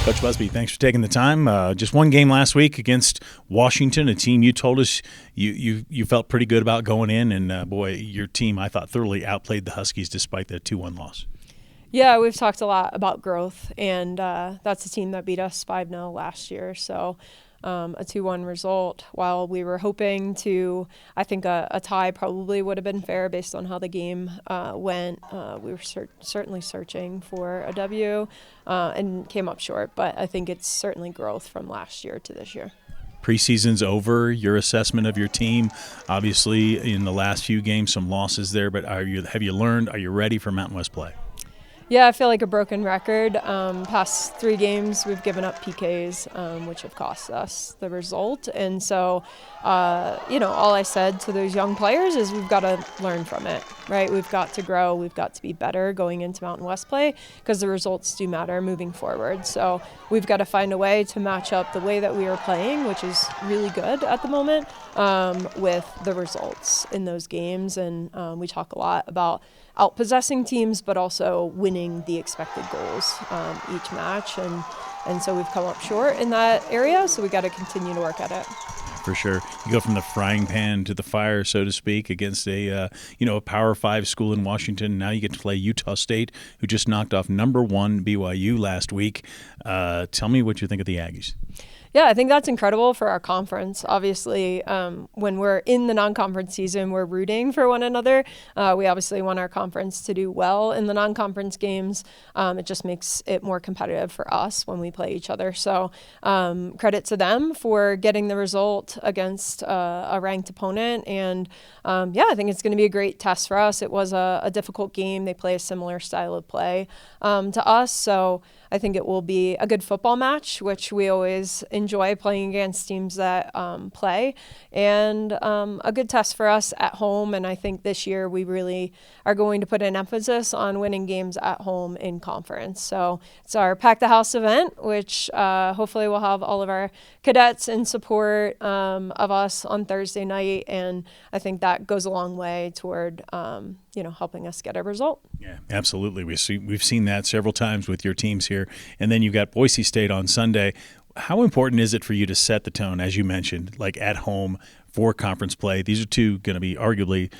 Coach Busby, thanks for taking the time. Just one game last week against Washington, a team you told us you felt pretty good about going in, and boy, your team, I thought, thoroughly outplayed the Huskies despite the 2-1 loss. Yeah, we've talked a lot about growth, and that's a team that beat us 5-0 last year. So a 2-1 result, while we were hoping to, I think a tie probably would have been fair based on how the game went. We were certainly searching for a W and came up short, but I think it's certainly growth from last year to this year. Preseason's over. Your assessment of your team, obviously in the last few games, some losses there, but have you learned? Are you ready for Mountain West play? Yeah, I feel like a broken record. Past 3 games, we've given up PKs, which have cost us the result. And so, all I said to those young players is we've got to learn from it, right? We've got to grow. We've got to be better going into Mountain West play because the results do matter moving forward. So we've got to find a way to match up the way that we are playing, which is really good at the moment, with the results in those games. And we talk a lot about outpossessing teams, but also winning the expected goals each match. And so we've come up short in that area, so we got to continue to work at it. For sure. You go from the frying pan to the fire, so to speak, against a Power 5 school in Washington. Now you get to play Utah State, who just knocked off number 1 BYU last week. Tell me what you think of the Aggies. Yeah, I think that's incredible for our conference. Obviously, when we're in the non-conference season, we're rooting for one another. We obviously want our conference to do well in the non-conference games. It just makes it more competitive for us when we play each other. So credit to them for getting the result against a ranked opponent. And I think it's going to be a great test for us. It was a difficult game. They play a similar style of play to us. So I think it will be a good football match, which we always enjoy playing against teams that play, and a good test for us at home. And I think this year we really are going to put an emphasis on winning games at home in conference. So it's our Pack the House event, which hopefully we'll have all of our cadets in support of us on Thursday night. And I think that goes a long way toward helping us get a result. Yeah, absolutely. We've seen that several times with your teams here. And then you've got Boise State on Sunday. How important is it for you to set the tone, as you mentioned, like at home for conference play? These are two going to be arguably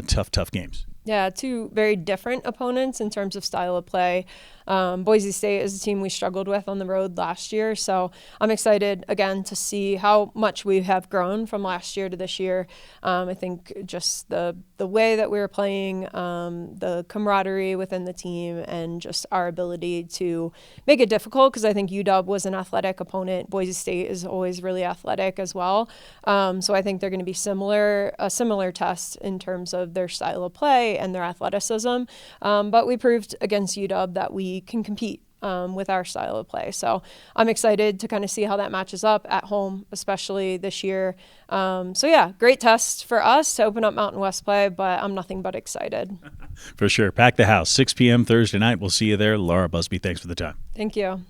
tough games. Yeah, 2 very different opponents in terms of style of play. Boise State is a team we struggled with on the road last year, so I'm excited again to see how much we have grown from last year to this year. I think just the way that we were playing, the camaraderie within the team, and just our ability to make it difficult, because I think UW was an athletic opponent. Boise State is always really athletic as well. So I think they're going to be a similar test in terms of their style of play and their athleticism. But we proved against UW that we can compete with our style of play. So I'm excited to kind of see how that matches up at home, especially this year. Great test for us to open up Mountain West play, but I'm nothing but excited. For sure. Pack the House, 6 p.m. Thursday night. We'll see you there. Laura Busby, thanks for the time. Thank you.